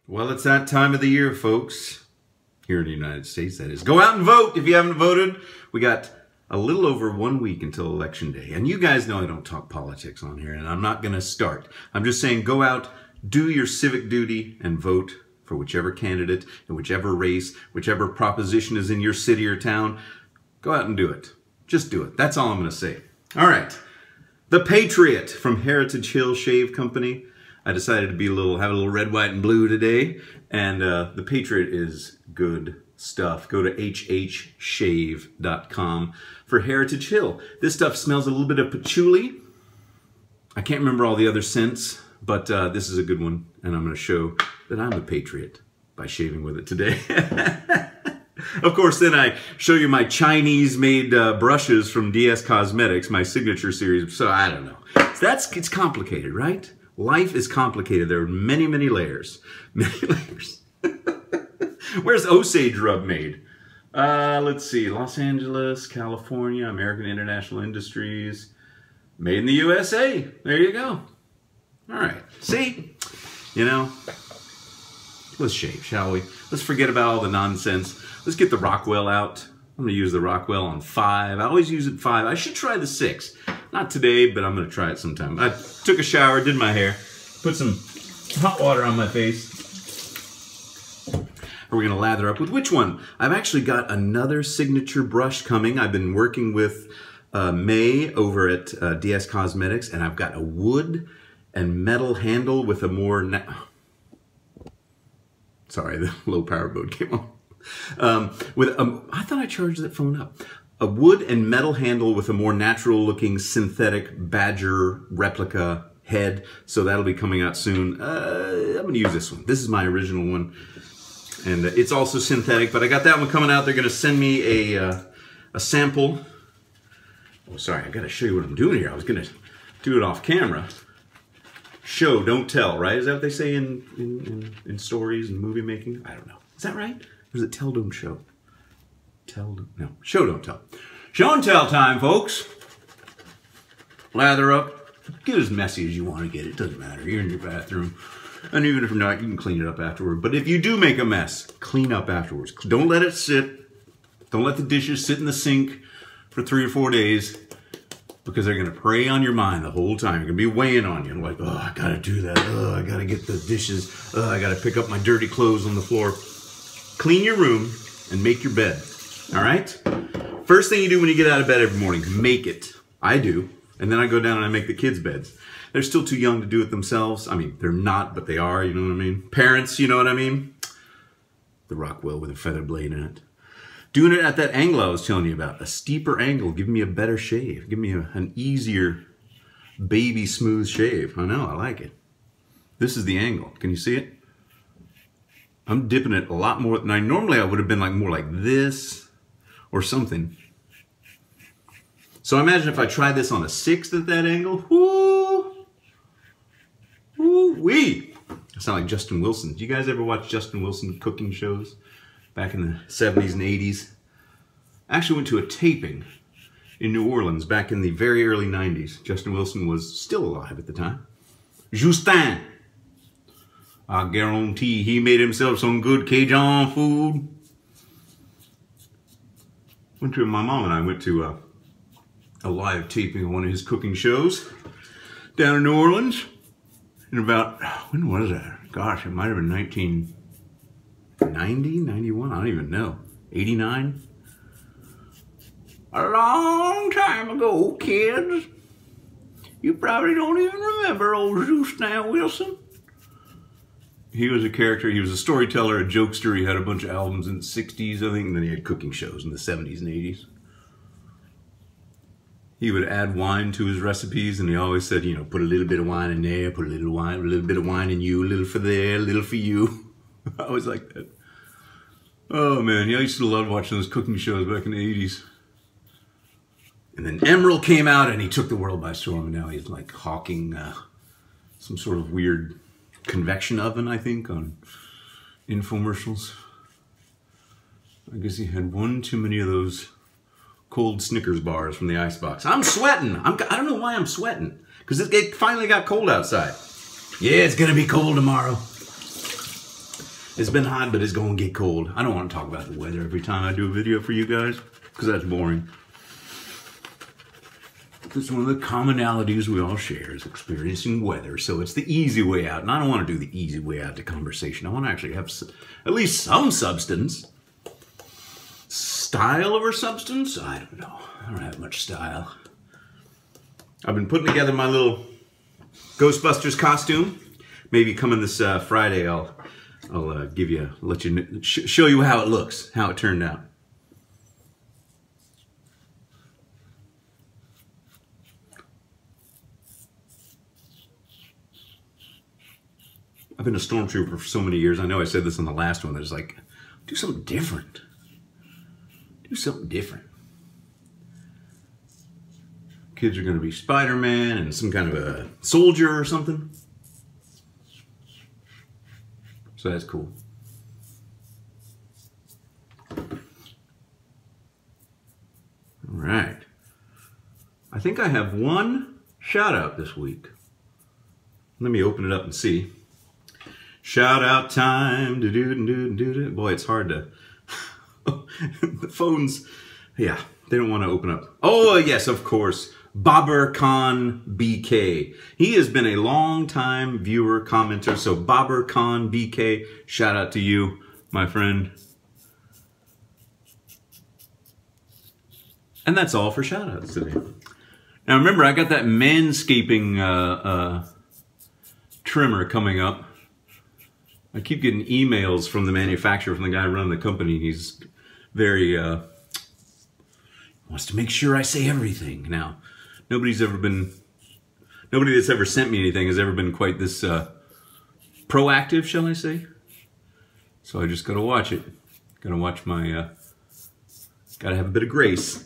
Well, it's that time of the year, folks. Here in the United States, that is. Go out and vote if you haven't voted. We got a little over 1 week until Election Day. And you guys know I don't talk politics on here, and I'm not going to start. I'm just saying go out, do your civic duty, and vote for whichever candidate in whichever race, whichever proposition is in your city or town. Go out and do it. Just do it. That's all I'm going to say. All right. The Patriot from Heritage Hill Shave Company. I decided to be have a little red, white, and blue today. And the Patriot is good stuff. Go to hhshave.com for Heritage Hill. This stuff smells a little bit of patchouli. I can't remember all the other scents, but this is a good one. And I'm going to show that I'm a patriot by shaving with it today. Of course, then I show you my Chinese-made brushes from DS Cosmetics, my signature series. So I don't know. So it's complicated, right? Life is complicated. There are many, many layers. Many layers. Where's Osage rub made? Let's see. Los Angeles, California, American International Industries. Made in the USA. There you go. All right. See? You know, let's shave, shall we? Let's forget about all the nonsense. Let's get the Rockwell out. I'm going to use the Rockwell on 5. I always use it 5. I should try the 6. Not today, but I'm going to try it sometime. I took a shower, did my hair, put some hot water on my face. We're going to lather up with which one? I've actually got another signature brush coming. I've been working with May over at DS Cosmetics, and I've got a wood and metal handle with a more... Sorry, the low power mode came on. I thought I charged that phone up. A wood and metal handle with a more natural looking synthetic badger replica head. So that'll be coming out soon. I'm going to use this one. This is my original one. And it's also synthetic, but I got that one coming out. They're going to send me a sample. Oh, sorry, I got to show you what I'm doing here. I was going to do it off camera. Show, don't tell, right? Is that what they say in stories and movie making? I don't know. Is that right? Or is it tell, don't show? No, show, don't tell. Show and tell time, folks. Lather up. Get as messy as you want to get. It doesn't matter. You're in your bathroom. And even if not, you can clean it up afterward. But if you do make a mess, clean up afterwards. Don't let it sit. Don't let the dishes sit in the sink for 3 or 4 days, because they're going to prey on your mind the whole time. You're going to be weighing on you. Like, oh, I got to do that. Oh, I got to get the dishes. Oh, I got to pick up my dirty clothes on the floor. Clean your room and make your bed. All right? First thing you do when you get out of bed every morning, make it. I do. And then I go down and I make the kids' beds. They're still too young to do it themselves. I mean, they're not, but they are, you know what I mean? Parents, you know what I mean? The Rockwell with a feather blade in it. Doing it at that angle I was telling you about. A steeper angle, give me a better shave. Give me an easier, baby smooth shave. I know, I like it. This is the angle. Can you see it? I'm dipping it a lot more. Now, normally I would have been like more like this or something. So I imagine if I try this on a 6th at that angle, whoo, wee. I sound like Justin Wilson. Do you guys ever watch Justin Wilson cooking shows back in the 70s and 80s? I actually went to a taping in New Orleans back in the very early 90s. Justin Wilson was still alive at the time. Justin. I guarantee he made himself some good Cajun food. My mom and I went to a live taping of one of his cooking shows down in New Orleans. In about, when was that? Gosh, it might have been 1990, 91, I don't even know. 89? A long time ago, kids. You probably don't even remember old Justin Wilson. He was a character, he was a storyteller, a jokester. He had a bunch of albums in the 60s, I think, and then he had cooking shows in the 70s and 80s. He would add wine to his recipes, and he always said, you know, put a little bit of wine in there, put a little wine, a little bit of wine in you, a little for there, a little for you. I always liked that. Oh man, yeah, I used to love watching those cooking shows back in the 80s. And then Emerald came out and he took the world by storm, and now he's like hawking some sort of weird convection oven, I think, on infomercials. I guess he had one too many of those cold Snickers bars from the icebox. I'm sweating. I don't know why I'm sweating. Because it finally got cold outside. Yeah, it's going to be cold tomorrow. It's been hot, but it's going to get cold. I don't want to talk about the weather every time I do a video for you guys, because that's boring. It's one of the commonalities we all share is experiencing weather, so it's the easy way out. And I don't want to do the easy way out to conversation. I want to actually have at least some substance. Style over substance? I don't know. I don't have much style. I've been putting together my little Ghostbusters costume. Maybe coming this Friday, I'll give you, let you show you how it looks, how it turned out. I've been a stormtrooper for so many years. I know I said this on the last one. There's like, do something different. Do something different. Kids are going to be Spider-Man and some kind of a soldier or something. So that's cool. All right. I think I have one shout out this week. Let me open it up and see. Shout out time. Boy, it's hard to. The phones, yeah, they don't want to open up. Oh, yes, of course. Bobber Khan BK. He has been a long time viewer, commenter. So Bobber Khan BK, shout out to you, my friend. And that's all for shout outs today. Now remember, I got that manscaping trimmer coming up. I keep getting emails from the manufacturer, from the guy running the company. He's very, wants to make sure I say everything. Now, nobody that's ever sent me anything has ever been quite this proactive, shall I say. So I just gotta watch it. Gotta watch my, gotta have a bit of grace.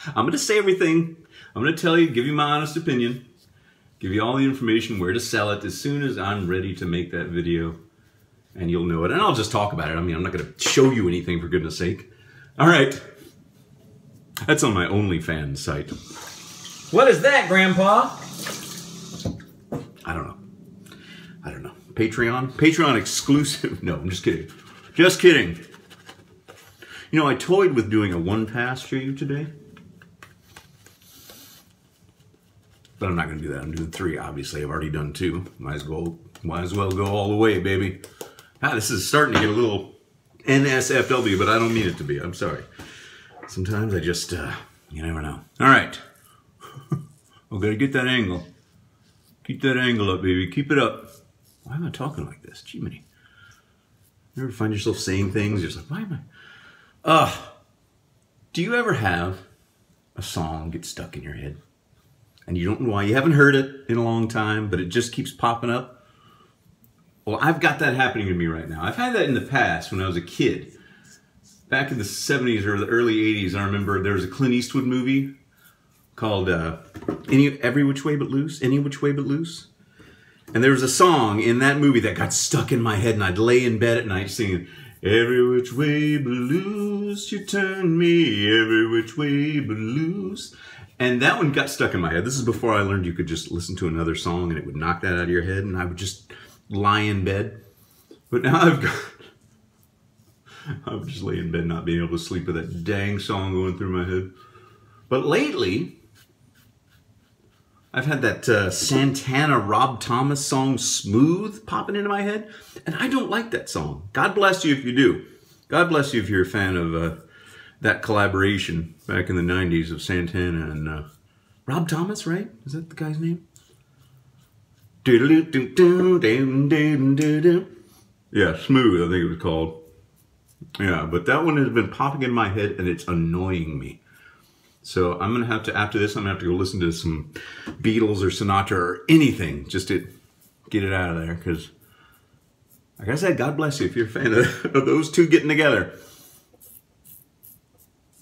I'm gonna say everything. I'm gonna tell you, give you my honest opinion, give you all the information, where to sell it as soon as I'm ready to make that video. And you'll know it. And I'll just talk about it. I mean, I'm not going to show you anything, for goodness sake. All right. That's on my OnlyFans site. What is that, Grandpa? I don't know. I don't know. Patreon? Patreon exclusive? No, I'm just kidding. Just kidding. You know, I toyed with doing a one-pass for you today. But I'm not going to do that. I'm doing 3, obviously. I've already done 2. Might as well go all the way, baby. Ah, this is starting to get a little NSFW, but I don't mean it to be. I'm sorry. Sometimes I just, you never know. All right. I've got to get that angle. Keep that angle up, baby. Keep it up. Why am I talking like this? Gee, many. You ever find yourself saying things? You're just like, why am I? Do you ever have a song get stuck in your head? And you don't know why. You haven't heard it in a long time, but it just keeps popping up. Well, I've got that happening to me right now. I've had that in the past when I was a kid. Back in the 70s or the early 80s, I remember there was a Clint Eastwood movie called Every Which Way But Loose. Any Which Way But Loose. And there was a song in that movie that got stuck in my head, and I'd lay in bed at night singing, every which way but loose, you turn me, every which way but loose. And that one got stuck in my head. This is before I learned you could just listen to another song and it would knock that out of your head, and I would just lie in bed. But now I would just lay in bed not being able to sleep with that dang song going through my head. But lately, I've had that Santana Rob Thomas song, Smooth, popping into my head. And I don't like that song. God bless you if you do. God bless you if you're a fan of that collaboration back in the 90s of Santana and Rob Thomas, right? Is that the guy's name? Yeah, Smooth, I think it was called. Yeah, but that one has been popping in my head and it's annoying me. So I'm going to have to, after this, I'm going to have to go listen to some Beatles or Sinatra or anything just to get it out of there. Because, like I said, God bless you if you're a fan of those two getting together.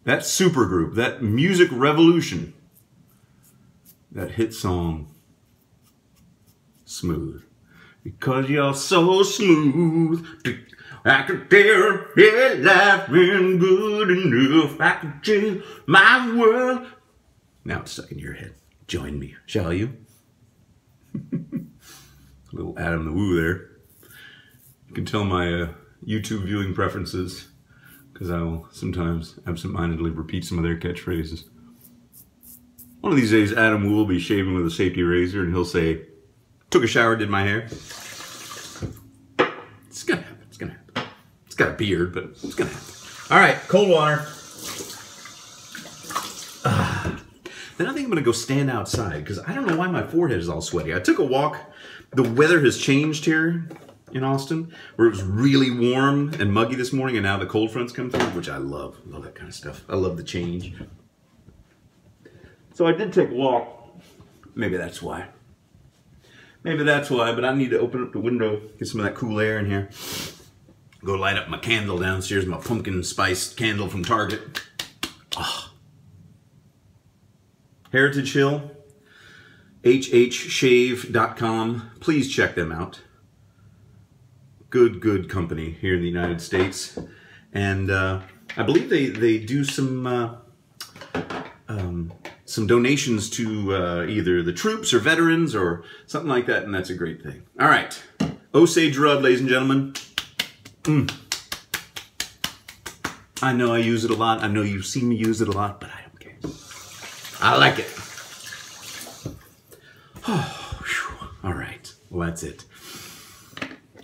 That supergroup, that music revolution, that hit song, Smooth. Because you're so smooth, I could tell your life been good enough. I could change my world. Now it's stuck in your head. Join me, shall you? A little Adam the Woo there. You can tell my YouTube viewing preferences because I will sometimes absentmindedly repeat some of their catchphrases. One of these days, Adam will be shaving with a safety razor and he'll say, "Took a shower, did my hair." It's gonna happen. It's gonna happen. It's got a beard, but it's gonna happen. All right, cold water. Then I think I'm gonna go stand outside because I don't know why my forehead is all sweaty. I took a walk. The weather has changed here in Austin, where it was really warm and muggy this morning, and now the cold fronts come through, which I love. I love that kind of stuff. I love the change. So I did take a walk. Maybe that's why. Maybe that's why, but I need to open up the window, get some of that cool air in here. Go light up my candle downstairs, my pumpkin spiced candle from Target. Oh. Heritage Hill, hhshave.com. Please check them out. Good company here in the United States. And I believe they do some donations to either the troops or veterans or something like that, and that's a great thing. All right. Osage rub, ladies and gentlemen. I know I use it a lot. I know you've seen me use it a lot, but I don't care. I like it. Oh, whew. All right. Well, that's it.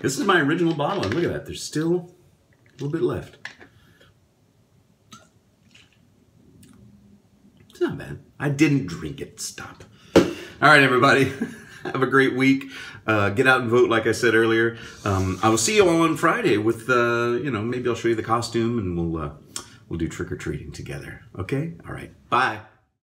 This is my original bottle, and look at that. There's still a little bit left. It's not bad. I didn't drink it. Stop. All right, everybody. Have a great week. Get out and vote, like I said earlier. I will see you all on Friday with, you know, maybe I'll show you the costume, and we'll do trick-or-treating together. Okay? All right. Bye.